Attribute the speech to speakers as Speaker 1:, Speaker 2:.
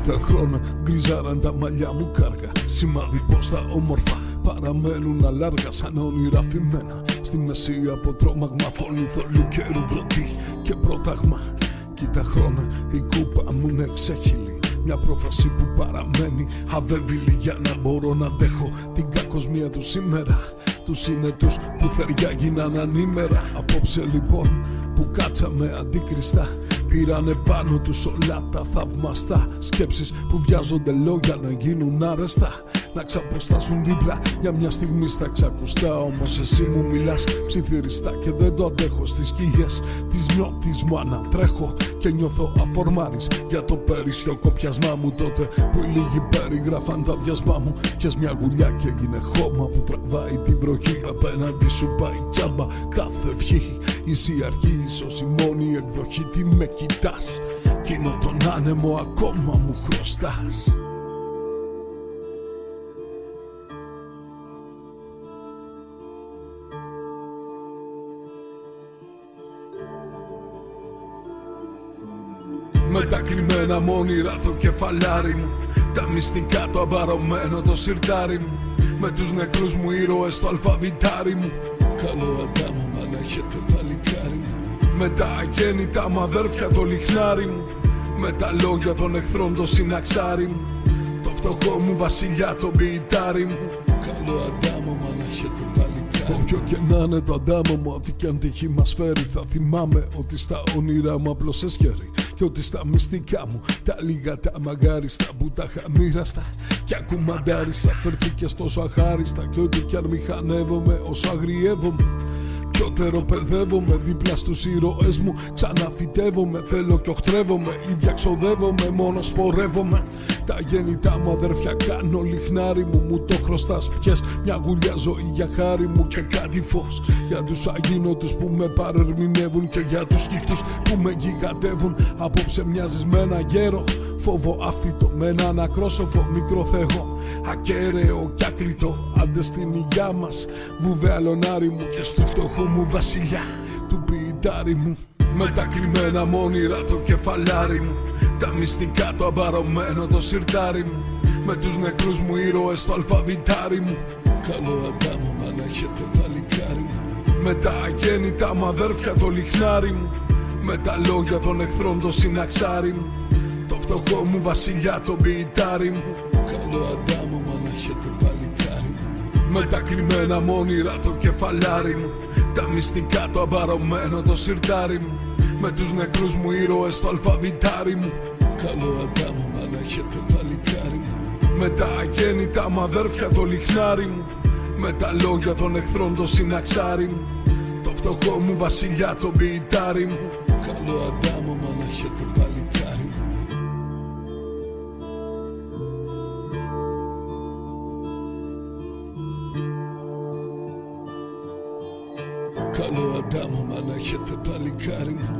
Speaker 1: Τα χρόνια γκριζάραν τα μαλλιά μου κάργα. Σημάδι πως τα όμορφα παραμένουν αλάργα. Σαν όνειρα φημένα στη μέση από τρόμαγμα. Φωνή θολού και ρουβρωτή και πρόταγμα. Κοίτα χρόνια η κούπα μου είναι ξέχυλη. Μια πρόφαση που παραμένει αβέβηλη. Για να μπορώ να αντέχω την κακοσμία του σήμερα. Τους συνετούς που θεριά γίναν ανήμερα. Απόψε λοιπόν που κάτσαμε αντίκριστα, πήρανε πάνω τους όλα τα θαυμαστά. Σκέψεις που βιάζονται λόγια να γίνουν άρεστα, να ξαποστάσουν δίπλα για μια στιγμή στα ξακουστά. Όμως εσύ μου μιλάς ψιθυριστά και δεν το αντέχω. Στις σκιές της νιώτης μου ανατρέχω και νιώθω αφορμάρης για το περίσσιο κοπιασμά μου. Τότε που οι λίγοι περιγράφαν τα βιασμά μου, πιες μια γουλιά και έγινε χώμα που τραβάει τη βροχή. Απέναντι σου πάει τσάμπα κάθε ευχή. Είσαι η αρχή, ίσως η μόνη εκδοχή. Τι με κοιτάς, εκείνο τον άνεμο ακόμα μου χρωστάς. Με τα κρυμμένα μ' όνειρα το κεφαλάρι μου, τα μυστικά το αμπαρωμένο το σιρτάρι μου, με τους νεκρούς μου ήρωες το αλφαβητάρι μου. Καλό Αντάμο μ' αν έχετε παλικάρι μου, με τα αγέννητα μ' αδέρφια το λιχνάρι μου, με τα λόγια των εχθρών το συναξάρι μου, το φτωχό μου βασιλιά το ποιητάρι μου. Καλό Αντάμο μ' αν έχετε παλικάρι. Όποιο και να είναι το Αντάμο μου, ό,τι κι αν τύχη μας φέρει, θα θυμάμαι ότι στα όνειρά μου απλώς εσχέρει. Κι ότι στα μυστικά μου τα λίγα τα μαγάριστα που τα είχα μοίραστα κι ακουμαντάριστα φερθήκες τόσο αχάριστα. Κι ό,τι κι αν μηχανεύομαι όσο αγριεύομαι, πιότερο παιδεύομαι δίπλα στους ήρωές μου. Ξαναφυτεύομαι, θέλω κι οχτρεύομαι, ίδια ξοδεύομαι, μόνο σπορεύομαι. Τα γέννητά μου αδέρφια κάνω λιχνάρι μου, μου το χρωστάς. Πιες μια γουλιά ζωή για χάρη μου και κάτι φως για τους αγίνωτους που με παρερμηνεύουν και για τους κύφτους που με γιγαντεύουν. Απόψε μοιάζεις με ένα γέρο, φόβο αυτό με έναν ακρόσοφο μικρό θεό. Ακέραιο κι άκλητο, άντε στην υγειά μας, βουβαία λονάρι μου και στο φτωχό μου βασιλιά του ποιητάρι μου. Με τα κρυμμένα μ' όνειρα το κεφαλάρι μου, τα μυστικά το αμπαρωμένο το σιρτάρι μου, με τους νεκρούς μου ήρωες το αλφαβητάρι μου. Καλό Αντάμο μ' αν έχετε παλικάρι μου, με τα αγέννητα μ' αδέρφια το λιχνάρι μου, με τα λόγια των εχθρών το συναξάρι μου, το φτωχό μου βασιλιά το ποιητάρι μου. Καλό Αντάμο μ' αν έχετε παλικάρι μου, με τα κρυμμένα μ' όνειρα το κεφαλάρι μου, τα μυστικά το αμπαρωμένο το σιρτάρι μου, με τους νεκρούς μου ήρωες το αλφαβητάρι μου. Καλό Αντάμο μ' αν έχετε παλικάρι μου, με τα αγέννητα μ' αδέρφια το λιχνάρι μου, με τα λόγια των εχθρών το συναξάρι μου, το φτωχό μου βασιλιά το ποιητάρι μου. Καλό Αντάμο μ' αν έχετε παλικάρι μου. Καλό Αντάμο μ' αν έχετε παλικάρι μου.